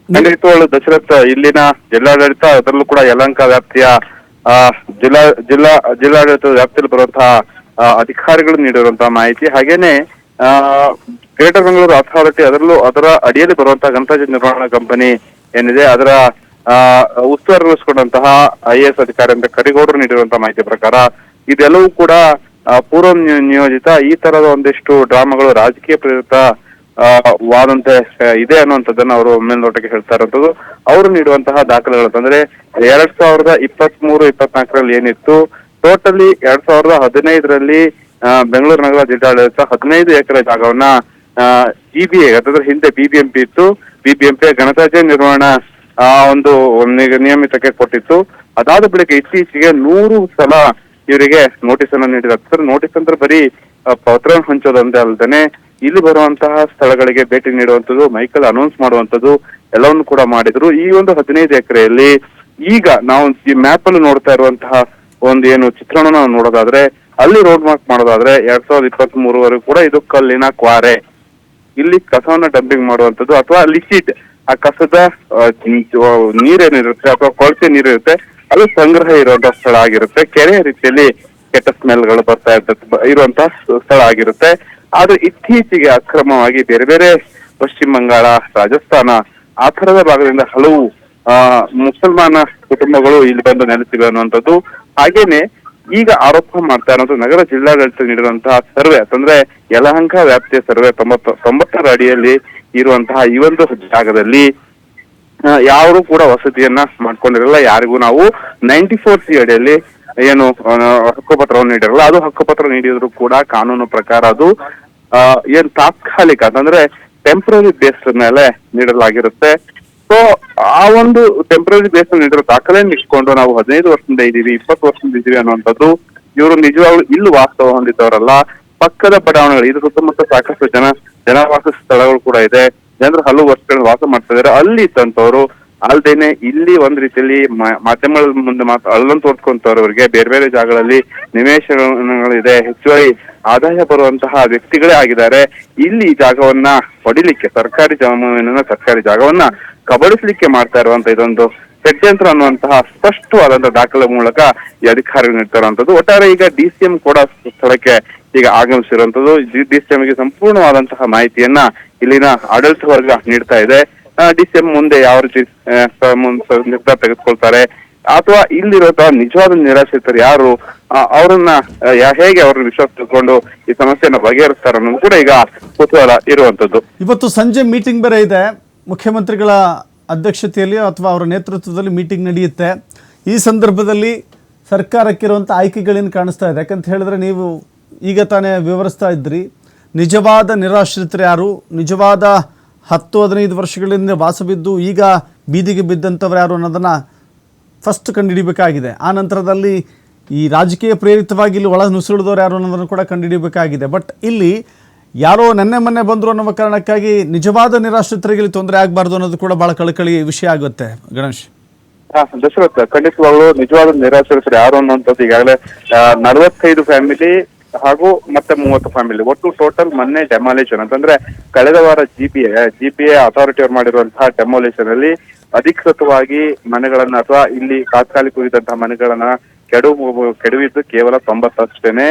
ಖಂಡಿತವಾಗ್ಲು ದಶರಥ್, ಇಲ್ಲಿನ ಜಿಲ್ಲಾಡಳಿತ ಅದರಲ್ಲೂ ಕೂಡ ಯಲಹಂಕ ವ್ಯಾಪ್ತಿಯ ಜಿಲ್ಲಾಡಳಿತದ ವ್ಯಾಪ್ತಿಯಲ್ಲಿ ಬರುವಂತಹ ಅಧಿಕಾರಿಗಳು ನೀಡಿರುವಂತಹ ಮಾಹಿತಿ, ಹಾಗೇನೆ ಗ್ರೇಟರ್ ಬೆಂಗಳೂರು ಅಥಾರಿಟಿ ಅದರ ಅಡಿಯಲ್ಲಿ ಬರುವಂತಹ ಘನತ್ಯಾಜ್ಯ ನಿರ್ವಹಣಾ ಕಂಪನಿ ಏನಿದೆ ಅದರ ಉಸ್ತುವಾರಿ ವಹಿಸಿಕೊಂಡಂತಹ IAS ಅಧಿಕಾರಿ ಅಂತ ಕರಿಗೌಡರು ನೀಡಿರುವಂತಹ ಮಾಹಿತಿ ಪ್ರಕಾರ ಇದೆಲ್ಲವೂ ಕೂಡ ಪೂರ್ವ ನಿಯೋಜಿತ ಈ ತರದ ಒಂದಿಷ್ಟು ಡ್ರಾಮಾಗಳು ರಾಜಕೀಯ ಪ್ರೇರಿತ ವಾದಂತೆ ಇದೆ ಅನ್ನುವಂಥದ್ದನ್ನ ಅವರು ಮೇಲ್ನೋಟಕ್ಕೆ ಹೇಳ್ತಾ ಇರುವಂತದ್ದು. ಅವರು ನೀಡುವಂತಹ ದಾಖಲೆಗಳು ಅಂತಂದ್ರೆ 2023-24ರಲ್ಲಿ ಏನಿತ್ತು, ಟೋಟಲಿ 2015ರಲ್ಲಿ ಬೆಂಗಳೂರು ನಗರ ಜಿಲ್ಲಾಡಳಿತ 15 ಎಕರೆ ಜಾಗವನ್ನ GBA ಅದರ ಹಿಂದೆ BBMP ಇತ್ತು, BBMP ಘನತ್ಯಾಜ್ಯ ನಿರ್ವಹಣಾ ಒಂದು ನಿಯಮಿತಕ್ಕೆ ಕೊಟ್ಟಿತ್ತು. ಅದಾದ ಬಳಿಕ ಇತ್ತೀಚೆಗೆ 100 ಸಲ ಇವರಿಗೆ ನೋಟಿಸ್ ಅನ್ನ ನೀಡಿದ್ದಾರೆ. ನೋಟಿಸ್ ಅಂದ್ರೆ ಬರೀ ಪತ್ರ ಹಂಚೋದಂತೆ ಅಲ್ದೇನೆ ಇಲ್ಲಿ ಬರುವಂತಹ ಸ್ಥಳಗಳಿಗೆ ಭೇಟಿ ನೀಡುವಂಥದ್ದು, ಮೈಕಲ್ ಅನೌನ್ಸ್ ಮಾಡುವಂಥದ್ದು ಎಲ್ಲವನ್ನು ಕೂಡ ಮಾಡಿದ್ರು. ಈ ಒಂದು 15 ಎಕರೆಯಲ್ಲಿ ಈಗ ನಾವು ಈ ಮ್ಯಾಪ್ ಅಲ್ಲಿ ನೋಡ್ತಾ ಇರುವಂತಹ ಒಂದು ಏನು ಚಿತ್ರಣನ ನೋಡೋದಾದ್ರೆ, ಅಲ್ಲಿ ರೋಡ್ ಮಾರ್ಕ್ ಮಾಡೋದಾದ್ರೆ 2023ವರೆಗೂ ಕೂಡ ಇದು ಕಲ್ಲಿನ ಕ್ವಾರೆ. ಇಲ್ಲಿ ಕಸವನ್ನ ಡಂಪಿಂಗ್ ಮಾಡುವಂಥದ್ದು ಅಥವಾ ಲಿಕ್ವಿಡ್ ಆ ಕಸದ ನೀರೇನಿರುತ್ತೆ ಅಥವಾ ಕೊಳಚೆ ನೀರಿರುತ್ತೆ ಅದು ಸಂಗ್ರಹ ಇರುವಂತಹ ಸ್ಥಳ ಆಗಿರುತ್ತೆ. ಕೆರೆ ರೀತಿಯಲ್ಲಿ ಕೆಟ್ಟ ಸ್ಮೆಲ್ಗಳು ಬರ್ತಾ ಇರುವಂತಹ ಸ್ಥಳ ಆಗಿರುತ್ತೆ. ಆದ್ರೆ ಇತ್ತೀಚೆಗೆ ಅಕ್ರಮವಾಗಿ ಬೇರೆ ಬೇರೆ ಪಶ್ಚಿಮ ಬಂಗಾಳ, ರಾಜಸ್ಥಾನ ಆ ತರದ ಭಾಗದಿಂದ ಹಲವು ಮುಸಲ್ಮಾನ ಕುಟುಂಬಗಳು ಇಲ್ಲಿ ಬಂದು ನೆಲೆಸಿವೆ ಅನ್ನುವಂಥದ್ದು. ಹಾಗೇನೆ ಈಗ ಆರೋಪ ಮಾಡ್ತಾ ಇರೋದು ನಗರ ಜಿಲ್ಲಾಡಳಿತ ನೀಡಿರುವಂತಹ ಸರ್ವೆ ಅಂತಂದ್ರೆ ಯಲಹಂಕ ವ್ಯಾಪ್ತಿಯ ಸರ್ವೆ 90ರ ಅಡಿಯಲ್ಲಿ ಇರುವಂತಹ ಈ ಒಂದು ಜಾಗದಲ್ಲಿ ಯಾರು ಕೂಡ ವಸತಿಯನ್ನ ಮಾಡ್ಕೊಂಡಿರಲ್ಲ. ಯಾರಿಗೂ ನಾವು 94C ಅಡಿಯಲ್ಲಿ ಏನು ಹಕ್ಕುಪತ್ರವನ್ನು ನೀಡಿರಲ್ಲ. ಅದು ಹಕ್ಕುಪತ್ರ ನೀಡಿದ್ರು ಕೂಡ ಕಾನೂನು ಪ್ರಕಾರ ಅದು ಏನ್ ತಾತ್ಕಾಲಿಕ ಅಂತಂದ್ರೆ ಟೆಂಪ್ರರಿ ಬೇಸ್ ಮೇಲೆ ನೀಡಲಾಗಿರುತ್ತೆ. ಸೊ ಆ ಒಂದು ಟೆಂಪ್ರರಿ ಬೇಸ್ ನೀಡಿರೋ ದಾಖಲೆಯನ್ನು ಇಟ್ಕೊಂಡು ನಾವು 15 ವರ್ಷದಿಂದ ಇದ್ದೀವಿ, 20 ವರ್ಷದಿಂದ ಇದ್ದೀವಿ ಅನ್ನುವಂಥದ್ದು ಇವರು ನಿಜವಾಗ್ಲೂ ಇಲ್ಲಿ ವಾಸ್ತವ ಹೊಂದಿದ್ದವರಲ್ಲ. ಪಕ್ಕದ ಬಡಾವಣೆಗಳು, ಇದು ಸುತ್ತಮುತ್ತ ಸಾಕಷ್ಟು ಜನವಾಸ ಸ್ಥಳಗಳು ಕೂಡ ಇದೆ, ಜನರು ಹಲವು ವರ್ಷಗಳು ವಾಸ ಮಾಡ್ತಾ ಇದಾರೆ. ಅಲ್ಲಿ ಇದ್ದಂಥವ್ರು ಅಲ್ದೇನೆ ಇಲ್ಲಿ ಒಂದ್ ರೀತಿಯಲ್ಲಿ ಮಾಧ್ಯಮಗಳ ಮುಂದೆ ಅಲ್ಲೊಂದು ತೋರ್ಸ್ಕೊಂತವ್ರವ್ರಿಗೆ ಬೇರೆ ಬೇರೆ ಜಾಗಗಳಲ್ಲಿ ನಿವೇಶನಗಳಿದೆ, ಹೆಚ್ಚುವರಿ ಆದಾಯ ಬರುವಂತಹ ವ್ಯಕ್ತಿಗಳೇ ಆಗಿದ್ದಾರೆ. ಇಲ್ಲಿ ಈ ಜಾಗವನ್ನ ಹೊಡಿಲಿಕ್ಕೆ ಸರ್ಕಾರಿ ಜಾಗವನ್ನ ಕಬಳಿಸ್ಲಿಕ್ಕೆ ಮಾಡ್ತಾ ಇರುವಂತ ಇದೊಂದು ಷಡ್ಯಂತ್ರ ಅನ್ನುವಂತಹ ಸ್ಪಷ್ಟವಾದಂತಹ ದಾಖಲೆ ಮೂಲಕ ಈ ಅಧಿಕಾರಿಗಳು ನೀಡ್ತಾ ಇರುವಂತದ್ದು. ಒಟ್ಟಾರೆ ಈಗ DCM ಕೂಡ ಸ್ಥಳಕ್ಕೆ ಈಗ ಆಗಮಿಸಿರುವಂತದ್ದು. DCMಗೆ ಸಂಪೂರ್ಣವಾದಂತಹ ಮಾಹಿತಿಯನ್ನ ಇಲ್ಲಿನ ಆಡಳಿತ ವರ್ಗ ನೀಡ್ತಾ ಇದೆ. DCM ಮುಂದೆ ಯಾವ ರೀತಿ ನಿರ್ಧಾರ ತೆಗೆದುಕೊಳ್ತಾರೆ ಅಥವಾ ಇಲ್ಲಿರುವಂತಹ ನಿಜವಾದ ನಿರಾಶ್ರಿತರು ಯಾರು, ಅವರನ್ನ ಹೇಗೆ ಅವ್ರನ್ನ ವಿಶ್ವಾಸ ತಿಳ್ಕೊಂಡು ಈ ಸಮಸ್ಯೆಯನ್ನ ಬಗೆಹರಿಸ್ತಾರೆ ಅನ್ನೋದು ಕೂಡ ಈಗ ಕುತೂಹಲ ಇರುವಂತದ್ದು. ಇವತ್ತು ಸಂಜೆ ಮೀಟಿಂಗ್ ಬೇರೆ ಇದೆ, ಮುಖ್ಯಮಂತ್ರಿಗಳ ಅಧ್ಯಕ್ಷತೆಯಲ್ಲಿ ಅಥವಾ ಅವರ ನೇತೃತ್ವದಲ್ಲಿ ಮೀಟಿಂಗ್ ನಡೆಯುತ್ತೆ. ಈ ಸಂದರ್ಭದಲ್ಲಿ ಸರ್ಕಾರಕ್ಕಿರುವಂಥ ಆಯ್ಕೆಗಳೇನು ಕಾಣಿಸ್ತಾ ಇದೆ? ಯಾಕಂತ ಹೇಳಿದ್ರೆ ನೀವು ಈಗ ತಾನೇ ವಿವರಿಸ್ತಾ ಇದ್ರಿ, ನಿಜವಾದ ನಿರಾಶ್ರಿತರು ಯಾರು, ನಿಜವಾದ 10-15 ವರ್ಷಗಳಿಂದ ವಾಸವಿದ್ದು ಈಗ ಬೀದಿಗೆ ಬಿದ್ದಂಥವ್ರು ಯಾರು ಅನ್ನೋದನ್ನು ಫಸ್ಟ್ ಕಂಡುಹಿಡಿಬೇಕಾಗಿದೆ. ಆ ನಂತರದಲ್ಲಿ ಈ ರಾಜಕೀಯ ಪ್ರೇರಿತವಾಗಿ ಇಲ್ಲಿ ಒಳ ನುಸುಳಿದವ್ರು ಯಾರು ಅನ್ನೋದನ್ನು ಕೂಡ ಕಂಡುಹಿಡಿಯಬೇಕಾಗಿದೆ. ಬಟ್ ಇಲ್ಲಿ ಯಾರೋ ಮೊನ್ನೆ ಬಂದರು ಅನ್ನೋ ಕಾರಣಕ್ಕಾಗಿ ನಿಜವಾದ ನಿರಾಶ್ರಿತರಿಗೆ ಇಲ್ಲಿ ತೊಂದರೆ ಆಗಬಾರ್ದು ಅನ್ನೋದು ಕೂಡ ಬಹಳ ಕಳಕಳಿ ವಿಷಯ ಆಗುತ್ತೆ. ಗಣೇಶ್, ದಶರಥ್, ಖಂಡಿತವಾಗ್ಲು ನಿಜವಾದ ನಿರಾಶ್ರಿತರು ಯಾರು ಅನ್ನುವಂಥದ್ದು ಈಗಾಗಲೇ 45 ಫ್ಯಾಮಿಲಿ ಹಾಗೂ ಮತ್ತೆ 30 ಫ್ಯಾಮಿಲಿ, ಒಟ್ಟು ಟೋಟಲ್ ಮೊನ್ನೆ ಡೆಮಾಲಿಷನ್ ಅಂತಂದ್ರೆ ಕಳೆದ ವಾರ GPA ಅಥಾರಿಟಿ ಅವ್ರು ಮಾಡಿರುವಂತಹ ಡೆಮಾಲಿಷನ್ ಅಲ್ಲಿ ಅಧಿಕೃತವಾಗಿ ಮನೆಗಳನ್ನ ಅಥವಾ ಇಲ್ಲಿ ತಾತ್ಕಾಲಿಕವಾಗಿದ್ದಂತಹ ಮನೆಗಳನ್ನ ಕೆಡವಿದ್ದು ಕೇವಲ 90 ಅಷ್ಟೇನೆ.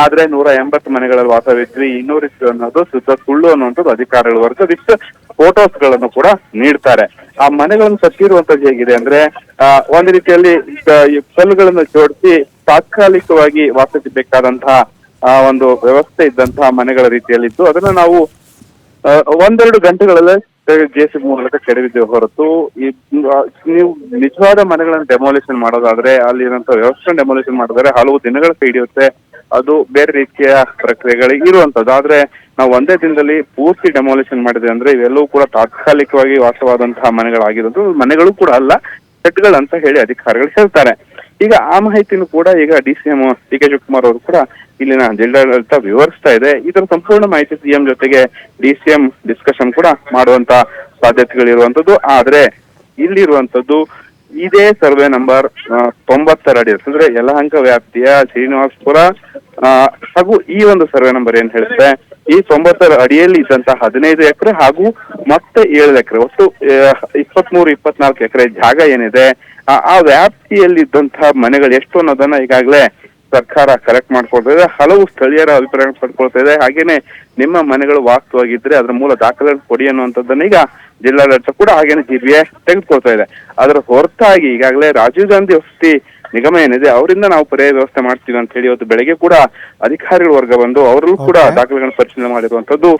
ಆದ್ರೆ 180 ಮನೆಗಳಲ್ಲಿ ವಾಸವಿದ್ವಿ, 200 ಇತ್ತು ಅನ್ನೋದು ಶುದ್ಧ ಸುಳ್ಳು ಅನ್ನುವಂಥದ್ದು ಅಧಿಕಾರಿಗಳ ವರ್ಗ ವಿತ್ ಫೋಟೋಸ್ ಗಳನ್ನು ಕೂಡ ನೀಡ್ತಾರೆ. ಆ ಮನೆಗಳನ್ನು ಕಟ್ಟಿರುವಂತದ್ದು ಹೇಗಿದೆ ಅಂದ್ರೆ ಒಂದ್ ರೀತಿಯಲ್ಲಿ ಕಲ್ಲುಗಳನ್ನು ಜೋಡಿಸಿ ತಾತ್ಕಾಲಿಕವಾಗಿ ವಾಸಿಸಬೇಕಾದಂತಹ ಒಂದು ವ್ಯವಸ್ಥೆ ಇದ್ದಂತಹ ಮನೆಗಳ ರೀತಿಯಲ್ಲಿದ್ದು ಅದನ್ನ ನಾವು 1-2 ಗಂಟೆಗಳಲ್ಲೇ JCB ಮೂಲಕ ಕೆಡವಿದ್ದೇವೆ ಹೊರತು ನೀವು ನಿಜವಾದ ಮನೆಗಳನ್ನು ಡೆಮಾಲಿಷನ್ ಮಾಡೋದಾದ್ರೆ ಅಲ್ಲಿ ಇರುವಂತಹ ವ್ಯವಸ್ಥೆ ಡೆಮಾಲಿಷನ್ ಮಾಡೋದಾದ್ರೆ ಹಲವು ದಿನಗಳ ಹಿಡಿಯುತ್ತೆ. ಅದು ಬೇರೆ ರೀತಿಯ ಪ್ರಕ್ರಿಯೆಗಳು ಇರುವಂತದ್ದು. ಆದ್ರೆ ನಾವು ಒಂದೇ ದಿನದಲ್ಲಿ ಪೂರ್ತಿ ಡೆಮಾಲಿಷನ್ ಮಾಡಿದ್ವಿ ಅಂದ್ರೆ ಇವೆಲ್ಲವೂ ಕೂಡ ತಾತ್ಕಾಲಿಕವಾಗಿ ವಾಸವಾದಂತಹ ಮನೆಗಳಾಗಿರೋದು, ಮನೆಗಳು ಕೂಡ ಅಲ್ಲ, ಶೆಡ್ಗಳಂತ ಹೇಳಿ ಅಧಿಕಾರಿಗಳು ಹೇಳ್ತಾರೆ. ಈಗ ಆ ಮಾಹಿತಿನೂ ಕೂಡ ಈಗ DCM DK ಶಿವಕುಮಾರ್ ಅವರು ಕೂಡ ಇಲ್ಲಿನ ಜಿಲ್ಲಾಡಳಿತ ವಿವರಿಸ್ತಾ ಇದೆ. ಇದರ ಸಂಪೂರ್ಣ ಮಾಹಿತಿ CM ಜೊತೆಗೆ DCM ಡಿಸ್ಕಷನ್ ಕೂಡ ಮಾಡುವಂತ ಸಾಧ್ಯತೆಗಳಿರುವಂತದ್ದು. ಆದ್ರೆ ಇಲ್ಲಿರುವಂತದ್ದು ಇದೇ ಸರ್ವೆ ನಂಬರ್ 90ರ ಅಡಿ ಅಂದ್ರೆ ಯಲಹಂಕ ವ್ಯಾಪ್ತಿಯ ಶ್ರೀನಿವಾಸಪುರ ಹಾಗೂ ಈ ಒಂದು ಸರ್ವೆ ನಂಬರ್ ಏನ್ ಹೇಳುತ್ತೆ, ಈ 90 ಅಡಿಯಲ್ಲಿ ಇದ್ದಂತಹ 15 ಎಕರೆ ಹಾಗೂ ಮತ್ತೆ 7 ಎಕರೆ ಒಟ್ಟು 23-24 ಎಕರೆ ಜಾಗ ಏನಿದೆ ಆ ವ್ಯಾಪ್ತಿಯಲ್ಲಿ ಇದ್ದಂತಹ ಮನೆಗಳು ಎಷ್ಟು ಅನ್ನೋದನ್ನ ಈಗಾಗಲೇ ಸರ್ಕಾರ ಕಲೆಕ್ಟ್ ಮಾಡ್ಕೊಳ್ತಾ ಇದೆ. ಹಲವು ಸ್ಥಳೀಯರ ಅಭಿಪ್ರಾಯ ಪಡ್ಕೊಳ್ತಾ ಇದೆ. ಹಾಗೇನೆ ನಿಮ್ಮ ಮನೆಗಳು ವಾಸ್ತವಾಗಿದ್ರೆ ಅದರ ಮೂಲ ದಾಖಲೆ ಕೊಡಿ ಅನ್ನುವಂಥದ್ದನ್ನ ಈಗ ಜಿಲ್ಲಾಡಳಿತ ಕೂಡ ಹಾಗೇನೆ ಜಿಬಿಎ ತೆಗೆದುಕೊಳ್ತಾ ಇದೆ. ಅದರ ಹೊರತಾಗಿ ಈಗಾಗಲೇ ರಾಜೀವ್ ಗಾಂಧಿ ವಸತಿ ನಿಗಮ ಏನಿದೆ ಅವರಿಂದ ನಾವು ಪರ್ಯಾಯ ವ್ಯವಸ್ಥೆ ಮಾಡ್ತೀವಿ ಅಂತ ಹೇಳಿ ಇವತ್ತು ಬೆಳಗ್ಗೆ ಕೂಡ ಅಧಿಕಾರಿಗಳ ವರ್ಗ ಬಂದು ಅವರಲ್ಲೂ ಕೂಡ ದಾಖಲೆಗಳನ್ನು ಪರಿಶೀಲನೆ ಮಾಡಿರುವಂತದ್ದು.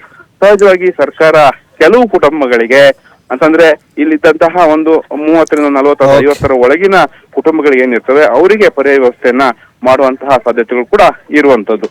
ಸಹಜವಾಗಿ ಸರ್ಕಾರ ಕೆಲವು ಕುಟುಂಬಗಳಿಗೆ ಅಂತಂದ್ರೆ ಇಲ್ಲಿದ್ದಂತಹ ಒಂದು 30-40-50 ಒಳಗಿನ ಕುಟುಂಬಗಳಿಗೆ ಏನಿರ್ತವೆ ಅವರಿಗೆ ಪರ್ಯಾಯ ವ್ಯವಸ್ಥೆಯನ್ನ ಮಾಡುವಂತಹ ಸಾಧ್ಯತೆಗಳು ಕೂಡ ಇರುವಂತದ್ದು.